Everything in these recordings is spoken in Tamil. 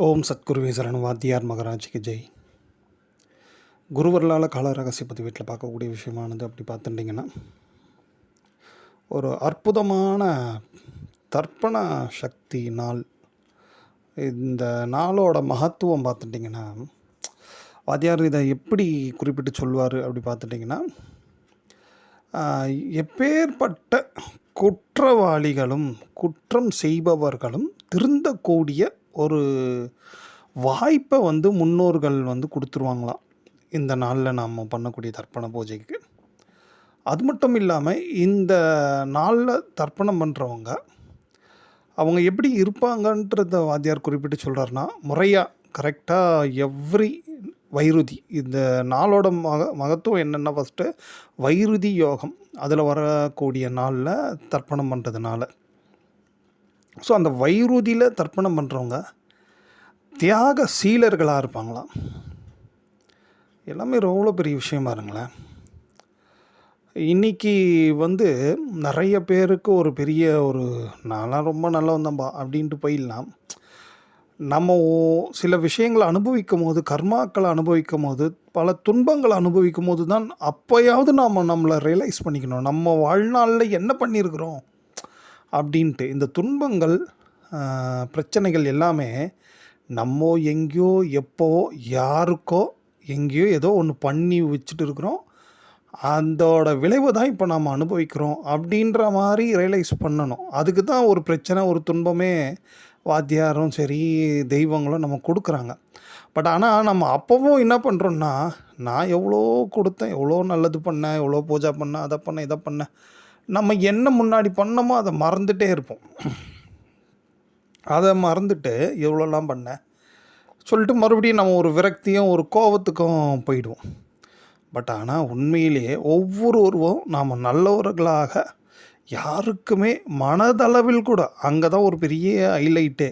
ஓம் சத்குருவே சரணம். வாத்தியார் மகராஜ்க்கு ஜெய். குருவர்களால் கால ரகசிய பற்றி வீட்டில் பார்க்கக்கூடிய விஷயமானது அப்படி பார்த்துட்டிங்கன்னா, ஒரு அற்புதமான தர்ப்பண சக்தி நாள். இந்த நாளோட மகத்துவம் பார்த்துட்டிங்கன்னா, வாத்தியார் இதை எப்படி குறிப்பிட்டு சொல்வார் அப்படி பார்த்துட்டிங்கன்னா, எப்பேற்பட்ட குற்றவாளிகளும் குற்றம் செய்பவர்களும் திருந்தக்கூடிய ஒரு வாய்ப்பை முன்னோர்கள் கொடுத்துருவாங்களாம் இந்த நாளில் நாம் பண்ணக்கூடிய தர்ப்பண பூஜைக்கு. அது மட்டும் இல்லாமல் இந்த நாளில் தர்ப்பணம் பண்ணுறவங்க அவங்க எப்படி இருப்பாங்கன்றத வாத்தியார் குறிப்பிட்டு சொல்கிறாருன்னா, முறையாக கரெக்டாக எவ்ரி வைருதி, இந்த நாளோட மகத்துவம் என்னென்னா, ஃபஸ்ட்டு வைருதி யோகம் அதில் வரக்கூடிய நாளில் தர்ப்பணம் பண்ணுறதுனால. ஸோ அந்த வைருதியில் தர்ப்பணம் பண்ணுறவங்க தியாக சீலர்களாக இருப்பாங்களாம். எல்லாமே எவ்வளோ பெரிய விஷயம் பாருங்களேன். இன்றைக்கி நிறைய பேருக்கு ஒரு பெரிய நான்லாம் ரொம்ப நல்லவன் தான்பா அப்படின்ட்டு போயிடலாம். நம்ம சில விஷயங்களை அனுபவிக்கும் போது, கர்மாக்களை அனுபவிக்கும் போது, பல துன்பங்களை அனுபவிக்கும் போது தான் அப்போயாவது நாம் நம்மளை ரியலைஸ் பண்ணிக்கணும், நம்ம வாழ்நாளில் என்ன பண்ணியிருக்கிறோம் அப்படின்ட்டு. இந்த துன்பங்கள் பிரச்சனைகள் எல்லாமே நம்ம எங்கேயோ எப்போ யாருக்கோ எங்கேயோ ஏதோ ஒன்று பண்ணி வச்சுட்டு இருக்கிறோம், அதோட விளைவு தான் இப்போ நாம் அனுபவிக்கிறோம் அப்படின்ற மாதிரி ரியலைஸ் பண்ணணும். அதுக்கு தான் ஒரு பிரச்சனை, ஒரு துன்பமே வாத்தியாரும் சரி தெய்வங்களும் நம்ம கொடுக்குறாங்க. பட் ஆனால் நம்ம அப்போவும் என்ன பண்ணுறோன்னா, நான் எவ்வளோ கொடுத்தேன், எவ்வளோ நல்லது பண்ணேன், எவ்வளோ பூஜா பண்ணேன், அதை பண்ணேன், இதை பண்ணேன், நம்ம என்ன முன்னாடி பண்ணோமோ அதை மறந்துகிட்டே இருப்போம். அதை மறந்துட்டு எவ்வளோலாம் பண்ணேன் சொல்லிட்டு மறுபடியும் நம்ம ஒரு விரக்தியும் ஒரு கோபத்துக்கும் போயிடுவோம். பட் ஆனால் உண்மையிலேயே ஒவ்வொருவரும் நாம் நல்லவர்களாக யாருக்குமே மனதளவில் கூட, அங்கே தான் ஒரு பெரிய ஹைலைட்டே.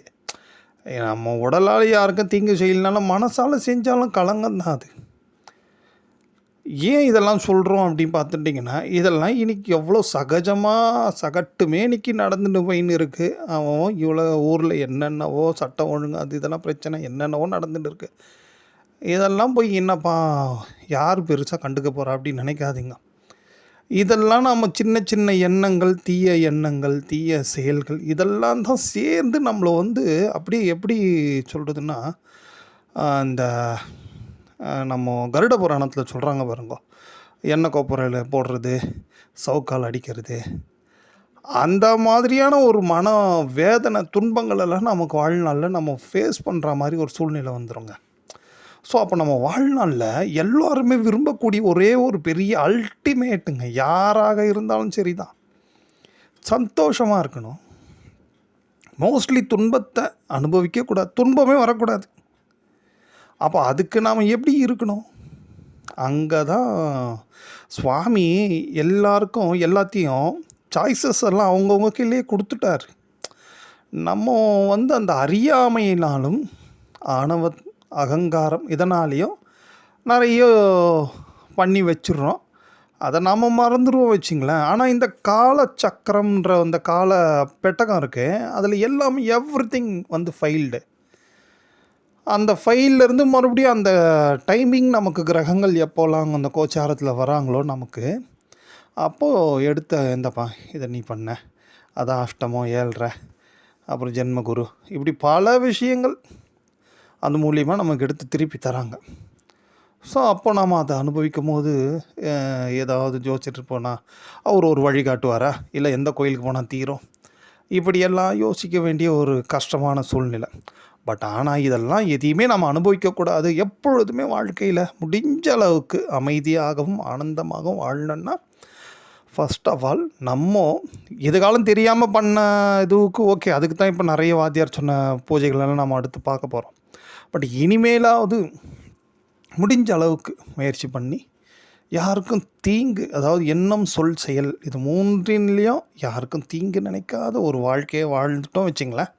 நம்ம உடலால் யாருக்கும் தீங்கு செய்யலனாலும் மனசால் செஞ்சாலும் களங்கம் தான் அது. ஏன் இதெல்லாம் சொல்கிறோம் அப்படின்னு பார்த்துட்டிங்கன்னா, இதெல்லாம் இன்றைக்கி எவ்வளோ சகட்டுமே இன்றைக்கி நடந்துட்டு போயின்னு இருக்குது. அவன் இவ்வளோ ஊரில் என்னென்னவோ சட்டம் ஒழுங்கு அது இதெல்லாம் பிரச்சனை என்னென்னவோ நடந்துட்டு இருக்குது. இதெல்லாம் போய் என்னப்பா யார் பெருசாக கண்டுக்க போகிறா அப்படின்னு நினைக்காதீங்க. இதெல்லாம் நம்ம சின்ன சின்ன எண்ணங்கள், தீய எண்ணங்கள், தீய செயல்கள் இதெல்லாம் தான் சேர்ந்து நம்மளை அப்படியே எப்படி சொல்கிறதுன்னா, இந்த நம்ம கருட புராணத்தில் சொல்கிறாங்க பாருங்க, எண்ணெய் கோப்புரையில் போடுறது, சவுக்கால் அடிக்கிறது, அந்த மாதிரியான ஒரு மன வேதனை துன்பங்களெல்லாம் நமக்கு வாழ்நாளில் நம்ம ஃபேஸ் பண்ணுற மாதிரி ஒரு சூழ்நிலை வந்துடுங்க. ஸோ அப்போ நம்ம வாழ்நாளில் எல்லோருமே விரும்பக்கூடிய ஒரே ஒரு பெரிய அல்டிமேட்டுங்க, யாராக இருந்தாலும் சரி தான், சந்தோஷமாக இருக்கணும். மோஸ்ட்லி துன்பத்தை அனுபவிக்கக்கூடாது, துன்பமே வரக்கூடாது. அப்போ அதுக்கு நாம் எப்படி இருக்கணும்? அங்கே தான் சுவாமி எல்லாருக்கும் எல்லாத்தையும் சாய்ஸஸ் எல்லாம் அவங்கவுங்க கீழே கொடுத்துட்டார். நம்ம அந்த அறியாமையினாலும் ஆணவ அகங்காரம் இதனாலேயும் நிறைய பண்ணி வச்சிடுறோம். அதை நாம் மறந்துடுவோம் வச்சிங்களேன். ஆனால் இந்த கால சக்கரம்ன்ற அந்த கால பெட்டகம் இருக்குது, அதில் எல்லாமே எவ்ரிதிங் ஃபைல்டு. அந்த ஃபைல்லேருந்து மறுபடியும் அந்த டைமிங் நமக்கு கிரகங்கள் எப்போலாம் அந்த கோச்சாரத்தில் வராங்களோ நமக்கு, அப்போது எடுத்த இந்தப்பா இதை நீ பண்ண, அதான் அஷ்டமம் 7.5 அப்புறம் ஜென்மகுரு, இப்படி பல விஷயங்கள் அது மூலிமா நமக்கு எடுத்து திருப்பி தராங்க. ஸோ அப்போ நாம் அதை அனுபவிக்கும் போது ஏதாவது ஜோசிட்டு போனால் அவர் ஒரு வழி காட்டுவாரா, இல்லை எந்த கோயிலுக்கு போனால் தீரும், இப்படியெல்லாம் யோசிக்க வேண்டிய ஒரு கஷ்டமான சூழ்நிலை. பட் ஆனால் இதெல்லாம் எதையுமே நம்ம அனுபவிக்கக்கூடாது. எப்பொழுதுமே வாழ்க்கையில் முடிஞ்ச அளவுக்கு அமைதியாகவும் ஆனந்தமாகவும் வாழணுன்னா, ஃபஸ்ட் ஆஃப் ஆல் நம்ம எதுகாலம் தெரியாமல் பண்ண இதுவுக்கு ஓகே, அதுக்கு தான் இப்போ நிறைய வாத்தியார் சொன்ன பூஜைகளெல்லாம் நம்ம அடுத்து பார்க்க போகிறோம். பட் இனிமேலாவது முடிஞ்ச அளவுக்கு முயற்சி பண்ணி யாருக்கும் தீங்கு, அதாவது எண்ணம் சொல் செயல் இது மூன்றின்லேயும் யாருக்கும் தீங்கு நினைக்காத ஒரு வாழ்க்கையை வாழ்ந்துட்டோம் வச்சிங்களேன்,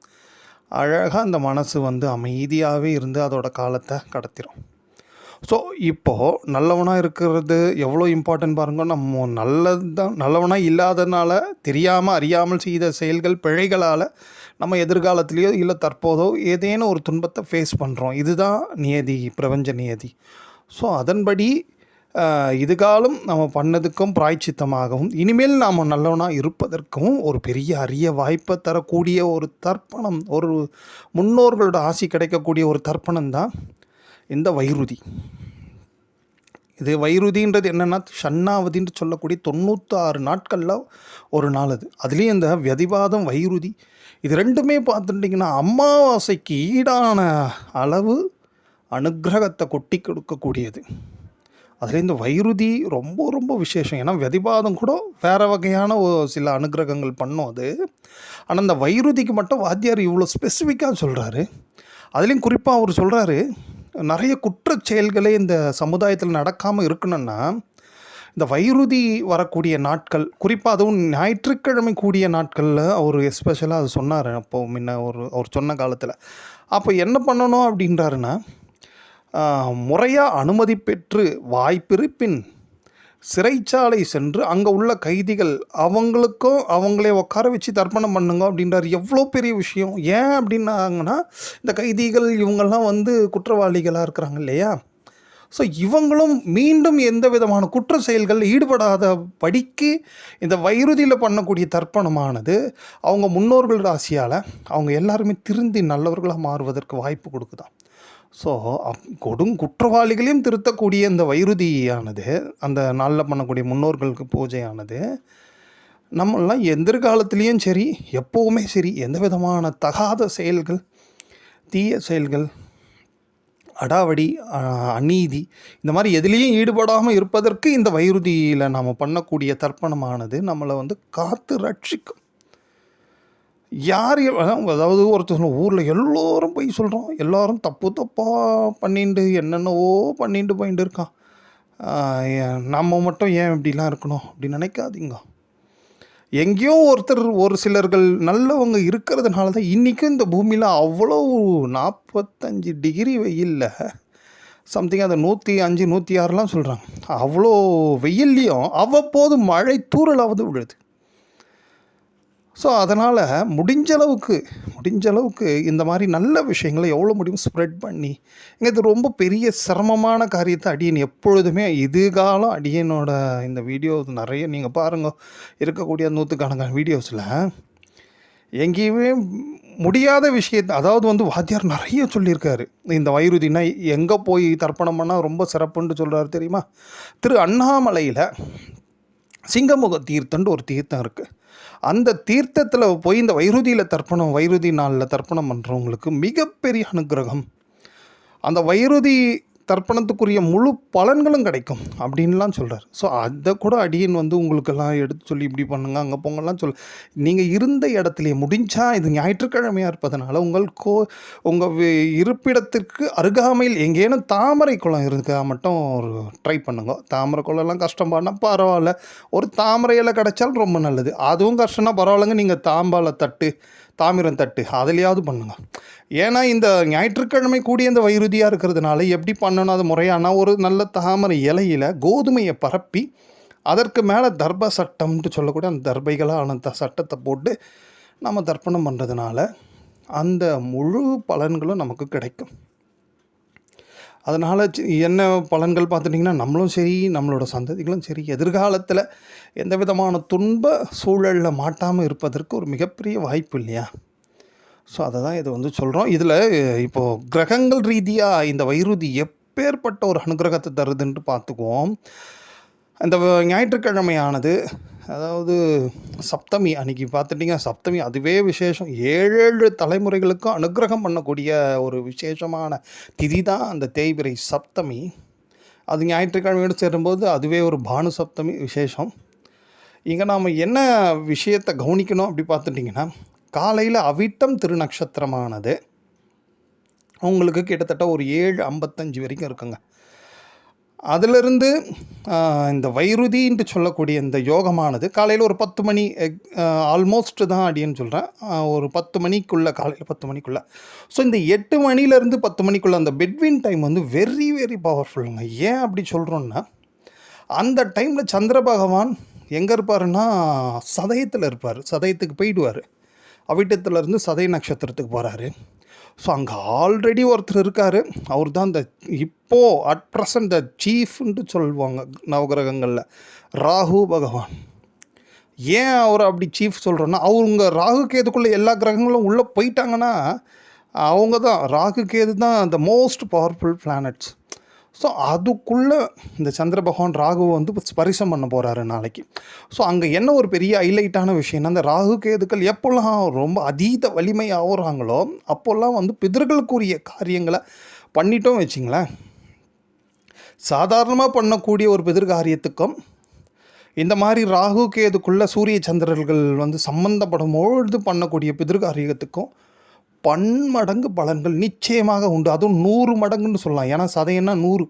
அழகாக அந்த மனசு அமைதியாகவே இருந்து அதோட காலத்தை கடத்திடும். ஸோ இப்போது நல்லவனாக இருக்கிறது எவ்வளோ இம்பார்ட்டன்ட் பாருங்க. நம்ம நல்லது தான் நல்லவனாக இல்லாதனால தெரியாமல் அறியாமல் செய்த செயல்கள் பிழைகளால் நம்ம எதிர்காலத்திலேயோ இல்லை தற்போதோ ஏதேனும் ஒரு துன்பத்தை ஃபேஸ் பண்ணுறோம். இதுதான் நியதி, பிரபஞ்ச நியதி. ஸோ அதன்படி இதுகாலம் நம்ம பண்ணதுக்கும் பிராய்ச்சித்தமாகவும் இனிமேல் நாம் நல்லவனாக இருப்பதற்கும் ஒரு பெரிய அரிய வாய்ப்பை தரக்கூடிய ஒரு தர்ப்பணம், ஒரு முன்னோர்களோட ஆசி கிடைக்கக்கூடிய ஒரு தர்ப்பணம் தான் இந்த வைருதி. இது வைருதின்றது என்னென்னா ஷண்ணாவதின்னு சொல்லக்கூடிய 96 நாட்களில் ஒரு நாள். அதுலேயும் இந்த வியதிபாதம் வைருதி இது ரெண்டுமே பார்த்துட்டிங்கன்னா அமாவாசைக்கு ஈடான அளவு அனுக்கிரகத்தை கொட்டி கொடுக்கக்கூடியது. அதில் இந்த வைருதி ரொம்ப ரொம்ப விசேஷம். ஏன்னா வியதிபாதம் கூட வேறு வகையான சில அனுக்கிரகங்கள் பண்ணும் அது. ஆனால் இந்த வைருதிக்கு மட்டும் வாத்தியார் இவ்வளோ ஸ்பெசிஃபிக்காக சொல்கிறாரு. அதுலேயும் குறிப்பாக அவர் சொல்கிறாரு, நிறைய குற்றச் செயல்களே இந்த சமுதாயத்தில் நடக்காமல் இருக்கணும்னா இந்த வைருதி வரக்கூடிய நாட்கள், குறிப்பாக அதுவும் ஞாயிற்றுக்கிழமை கூடிய நாட்களில் அவர் எஸ்பெஷலாக அது சொன்னார். அப்போது முன்ன அவர் சொன்ன காலத்தில் அப்போ என்ன பண்ணணும் அப்படின்றாருன்னா, முறையாக அனுமதி பெற்று வாய்ப்பிருப்பின் சிறைச்சாலை சென்று அங்கே உள்ள கைதிகள் அவங்களுக்கும் அவங்களே உட்கார வச்சு தர்ப்பணம் பண்ணுங்க அப்படின்றார். எவ்வளோ பெரிய விஷயம். ஏன் அப்படின்னாங்கன்னா, இந்த கைதிகள் இவங்கெல்லாம் குற்றவாளிகளாக இருக்கிறாங்க இல்லையா. ஸோ இவங்களும் மீண்டும் எந்த விதமான குற்ற செயல்களில் ஈடுபடாத படிக்கு இந்த வைருதியில் பண்ணக்கூடிய தர்ப்பணமானது அவங்க முன்னோர்கள் ராசியால் அவங்க எல்லாருமே திருந்தி நல்லவர்களாக மாறுவதற்கு வாய்ப்பு கொடுக்குதான். ஸோ குற்றவாளிகளையும் திருத்தக்கூடிய இந்த வைருதியானது, அந்த நாளில் பண்ணக்கூடிய முன்னோர்களுக்கு பூஜையானது, நம்மளாம் எதிர்காலத்துலேயும் சரி எப்போவுமே சரி எந்த விதமான தகாத செயல்கள், தீய செயல்கள், அடாவடி, அநீதி இந்த மாதிரி எதுலேயும் ஈடுபடாமல் இருப்பதற்கு இந்த வைருதியில் நாம் பண்ணக்கூடிய தர்ப்பணமானது நம்மளை காத்து ரட்சிக்கும். யார் அதாவது ஒருத்தர் ஊரில் எல்லோரும் போய் சொல்கிறோம், எல்லோரும் தப்பாக பண்ணிட்டு என்னென்னவோ பண்ணிட்டு போயிட்டு இருக்கான், நம்ம மட்டும் ஏன் இப்படிலாம் இருக்கணும் அப்படின்னு நினைக்காதீங்க. எங்கேயோ ஒரு சிலர்கள் நல்லவங்க இருக்கிறதுனால தான் இன்றைக்கும் இந்த பூமியில் அவ்வளோ 45 டிகிரி வெயிலில் சம்திங் அதை 105 106லாம் சொல்கிறாங்க. அவ்வளோ வெயில்லையும் அவ்வப்போது மழை தூறலாவது விழுது. ஸோ அதனால் முடிஞ்ச அளவுக்கு இந்த மாதிரி நல்ல விஷயங்களை எவ்வளோ முடியும் ஸ்ப்ரெட் பண்ணி, இது ரொம்ப பெரிய சிரமமான காரியத்தை அடியேன் எப்பொழுதுமே இதுகாலம் அடியனோட இந்த வீடியோ நிறைய நீங்கள் பாருங்கள், இருக்கக்கூடிய 100கணக்கான வீடியோஸில் எங்கேயுமே முடியாத விஷயத்தை, அதாவது வாத்தியார் நிறைய சொல்லியிருக்காரு. இந்த வைருதினா எங்கே போய் தர்ப்பணம் பண்ணால் ரொம்ப சிறப்புன்னு சொல்கிறாரு தெரியுமா. திரு அண்ணாமலையில் சிங்கமுக தீர்த்தம்னு ஒரு தீர்த்தம் இருக்குது. அந்த தீர்த்தத்தில் போய் இந்த வைருதி நாளில் தர்ப்பணம் பண்ணுறவங்களுக்கு மிகப்பெரிய அனுக்கிரகம், அந்த வைருதி தர்ப்பணத்துக்குரிய முழு பலன்களும் கிடைக்கும் அப்படின்லாம் சொல்கிறார். ஸோ அதை கூட அடியன் உங்களுக்கெல்லாம் எடுத்து சொல்லி இப்படி பண்ணுங்க அங்கே போங்கலாம் நீங்கள் இருந்த இடத்துலையே முடிஞ்சால், இது ஞாயிற்றுக்கிழமையாக இருப்பதனால உங்கள் இருப்பிடத்திற்கு அருகாமையில் எங்கேனும் தாமரை குளம் இருக்கா மட்டும் ஒரு ட்ரை பண்ணுங்க. தாமரை குளம்லாம் கஷ்டம்பானா பரவாயில்ல, ஒரு தாமரை இலை கிடைச்சாலும் ரொம்ப நல்லது. அதுவும் கஷ்டம்னா பரவாயில்லைங்க, நீங்கள் தாமிரம் தட்டு அதுலையாவது பண்ணுங்க. ஏன்னா இந்த ஞாயிற்றுக்கிழமை கூடிய இந்த வைருதியாக இருக்கிறதுனால எப்படி பண்ணணும் அது முறையான ஒரு நல்ல தாமரை இலையில் கோதுமையை பரப்பி அதற்கு மேலே தர்ப சட்டம்னு சொல்லக்கூடிய அந்த தர்பைகளான சட்டத்தை போட்டு நம்ம தர்ப்பணம் பண்ணுறதுனால அந்த முழு பலன்களும் நமக்கு கிடைக்கும். அதனால் என்ன பலன்கள் பார்த்துட்டிங்கன்னா, நம்மளும் சரி நம்மளோட சந்ததிகளும் சரி எதிர்காலத்தில் எந்த விதமான துன்ப சூழலில் மாட்டாமல் இருப்பதற்கு ஒரு மிகப்பெரிய வாய்ப்பு இல்லையா. ஸோ அதை தான் இது சொல்கிறோம். இதில் இப்போது கிரகங்கள் ரீதியாக இந்த வைருதி எப்பேற்பட்ட ஒரு அனுகிரகத்தை தருதுன்ட்டு பார்த்துக்குவோம். இந்த ஞாயிற்றுக்கிழமையானது, அதாவது சப்தமி அன்றைக்கி பார்த்துட்டிங்கன்னா, சப்தமி அதுவே விசேஷம். 7 தலைமுறைகளுக்கும் அனுகிரகம் பண்ணக்கூடிய ஒரு விசேஷமான திதி தான் அந்த தேய்பிறை சப்தமி. அது ஞாயிற்றுக்கிழமையோடு சேரும்போது அதுவே ஒரு பானு சப்தமி விசேஷம். இங்கே நாம் என்ன விஷயத்தை கவனிக்கணும் அப்படி பார்த்துட்டிங்கன்னா, காலையில் அவிட்டம் திருநக்ஷத்திரமானது உங்களுக்கு கிட்டத்தட்ட ஒரு 7:55 வரைக்கும் இருக்குங்க. அதிலிருந்து இந்த வைருதின்ட்டு சொல்லக்கூடிய இந்த யோகமானது காலையில் ஒரு 10 மணி ஆல்மோஸ்ட் தான் அடின்னு சொல்கிறேன். ஒரு 10 மணிக்குள்ளே, காலையில் 10 மணிக்குள்ளே. ஸோ இந்த 8 மணிலேருந்து 10 மணிக்குள்ளே அந்த பெட்வீன் டைம் வந்து வெரி வெரி பவர்ஃபுல்லுங்க. ஏன் அப்படி சொல்கிறோன்னா, அந்த டைமில் சந்திர பகவான் எங்கே இருப்பாருன்னா சதயத்தில் இருப்பார். சதயத்துக்கு போயிடுவார். அவிட்டத்துலேருந்து சதய நட்சத்திரத்துக்கு போகிறாரு. ஸோ அங்கே ஆல்ரெடி ஒருத்தர் இருக்கார். அவர் தான் இந்த இப்போது அட் ப்ரெசன்ட் த சீஃப்ன்ட்டு சொல்லுவாங்க நவகிரகங்களில், ராகு பகவான். ஏன் அவர் அப்படி சீஃப் சொல்கிறோன்னா, அவங்க ராகு கேதுக்குள்ளே எல்லா கிரகங்களும் உள்ளே போயிட்டாங்கன்னா அவங்க தான், ராகு கேது தான் the most powerful planets. So அதுக்குள்ளே இந்த சந்திர பகவான் ராகுவை வந்து ஸ்பரிசம் பண்ண போகிறாரு நாளைக்கு. ஸோ அங்கே என்ன ஒரு பெரிய ஹைலைட்டான விஷயம்னா, அந்த ராகு கேதுக்கள் எப்போல்லாம் ரொம்ப அதீத வலிமை ஆகுறாங்களோ அப்போல்லாம் வந்து பிதர்களுக்குரிய காரியங்களை பண்ணிட்டோம் வச்சிங்களேன். சாதாரணமாக பண்ணக்கூடிய ஒரு பிதர்காரியத்துக்கும் இந்த மாதிரி ராகு கேதுக்குள்ளே சூரிய சந்திரர்கள் வந்து சம்மந்தப்படும்பொழுது பண்ணக்கூடிய பிதர்காரியத்துக்கும் பன்மடங்கு பலன்கள் நிச்சயமாக உண்டு. அதுவும் 100 மடங்குன்னு சொல்லலாம். ஏன்னா சதையன்னா 100.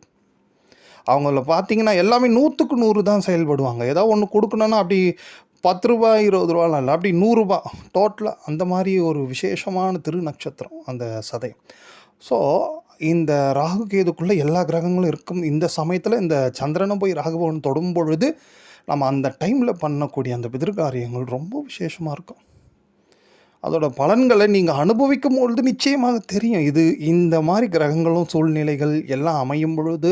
அவங்கள பார்த்தீங்கன்னா எல்லாமே 100க்கு 100 தான் செயல்படுவாங்க. ஏதாவது ஒன்று கொடுக்கணுன்னா அப்படி ₹10 ₹20 இல்லை, அப்படி ₹100 டோட்டலாக. அந்த மாதிரி ஒரு விசேஷமான திருநட்சத்திரம் அந்த சதயம். ஸோ இந்த ராகு கேதுக்குள்ளே எல்லா கிரகங்களும் இருக்கும். இந்த சமயத்தில் இந்த சந்திரனை போய் ராகுபவன் தொடும் பொழுது நம்ம அந்த டைமில் பண்ணக்கூடிய அந்த பிதர்காரியங்கள் ரொம்ப விசேஷமாக இருக்கும். அதோட பலன்களை நீங்கள் அனுபவிக்கும் பொழுது நிச்சயமாக தெரியும். இது இந்த மாதிரி கிரகங்களும் சூழ்நிலைகள் எல்லாம் அமையும் பொழுது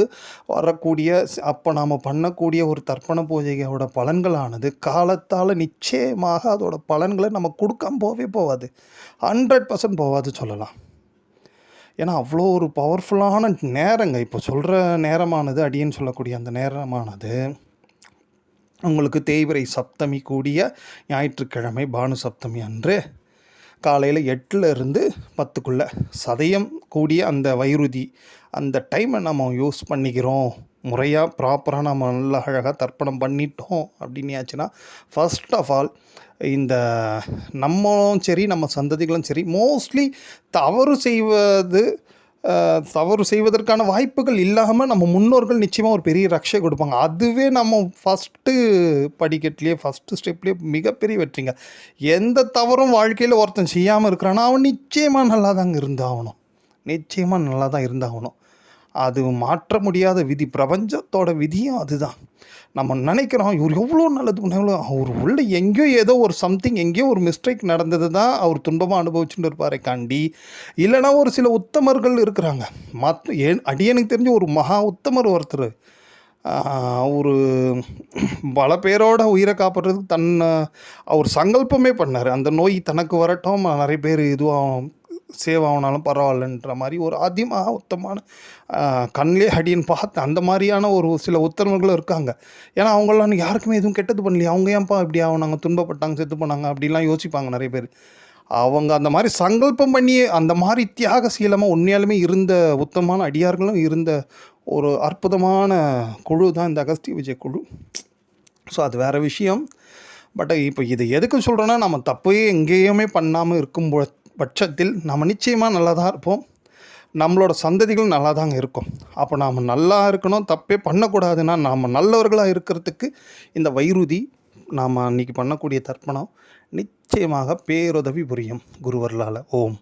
வரக்கூடிய அப்போ நாம் பண்ணக்கூடிய ஒரு தர்ப்பண பூஜையோட பலன்களானது காலத்தால் நிச்சயமாக அதோட பலன்களை நம்ம கொடுக்காம போகாது. 100% போகாது சொல்லலாம். ஏன்னா அவ்வளோ ஒரு பவர்ஃபுல்லான நேரங்க. இப்போ சொல்கிற நேரமானது, அடியேன்னு சொல்லக்கூடிய அந்த நேரமானது உங்களுக்கு தேய்பிறை சப்தமி கூடிய ஞாயிற்றுக்கிழமை பானு சப்தமி அன்று காலையில் 8லேருந்து 10க்குள்ளே சதயம் கூடிய அந்த வைருதி அந்த டைமை நம்ம யூஸ் பண்ணிக்கிறோம். முறையாக ப்ராப்பராக நம்ம நல்லா அழகாக தர்ப்பணம் பண்ணிட்டோம் அப்படின்னாச்சுன்னா, ஃபர்ஸ்ட் ஆஃப் ஆல் இந்த நம்மளும் சரி நம்ம சந்ததிகளும் சரி மோஸ்ட்லி தவறு செய்வதற்கான வாய்ப்புகள் இல்லாமல் நம்ம முன்னோர்கள் நிச்சயமாக ஒரு பெரிய ரக்ஷை கொடுப்பாங்க. அதுவே நம்ம ஃபஸ்ட்டு படிக்கட்டுலேயே ஃபஸ்ட்டு ஸ்டெப்லேயே மிகப்பெரிய வெற்றிங்க. எந்த தவறும் வாழ்க்கையில் ஒருத்தன் செய்யாமல் இருக்கிறான்னா அவன் நிச்சயமாக நல்லா தாங்க இருந்தாகணும். நிச்சயமாக நல்லா தான் இருந்தாகணும். அது மாற்ற முடியாத விதி. பிரபஞ்சத்தோட விதியும் அதுதான். நம்ம நினைக்கிறோம் இவர் எவ்வளோ நல்லது பண்ணாலும் அவர் உள்ள எங்கேயோ ஏதோ ஒரு சம்திங், எங்கேயோ ஒரு மிஸ்டேக் நடந்தது தான் அவர் துன்பமாக அனுபவிச்சுட்டு இருப்பாரே காண்டி, இல்லைனா ஒரு சில உத்தமர்கள் இருக்கிறாங்க. அடியனுக்கு தெரிஞ்ச ஒரு மகா உத்தமர் ஒருத்தர் ஒரு பல பேரோட உயிரை காப்பாற்றுறதுக்கு அவர் சங்கல்பமே பண்ணார். அந்த நோய் தனக்கு வரட்டும், நிறைய பேர் இதுவாகும் சேவ் ஆகினாலும் பரவாயில்லன்ற மாதிரி ஒரு அதிகமாக உத்தமான கண்ணிலே அடின்னு பார்த்து அந்த மாதிரியான ஒரு சில உத்தரவுகளும் இருக்காங்க. ஏன்னா அவங்களாம் யாருக்குமே எதுவும் கெட்டது பண்ணலையே, அவங்க ஏன்ப்பா இப்படி ஆகுனாங்க, துன்பப்பட்டாங்க, செத்து போனாங்க அப்படிலாம் யோசிப்பாங்க நிறைய பேர். அவங்க அந்த மாதிரி சங்கல்பம் பண்ணி அந்த மாதிரி தியாகசீலமாக உண்மையாலுமே இருந்த உத்தமமான அடியார்களும் இருந்த ஒரு அற்புதமான குழு தான் இந்த அகஸ்திய விஜய் குழு. ஸோ அது வேறு விஷயம். பட் இப்போ இது எதுக்கு சொல்கிறோன்னா, நம்ம தப்பையே எங்கேயுமே பண்ணாமல் இருக்கும் பட்சத்தில் நம்ம நிச்சயமாக நல்லா தான் இருப்போம். நம்மளோட சந்ததிகள் நல்லா தாங்க இருக்கும். அப்போ நாம் நல்லா இருக்கணும், தப்பே பண்ணக்கூடாதுன்னா நாம் நல்லவர்களாக இருக்கிறதுக்கு இந்த வைருதி நாம் அன்றைக்கி பண்ணக்கூடிய தர்ப்பணம் நிச்சயமாக பேருதவி புரியும் குருவர்களால். ஓம்.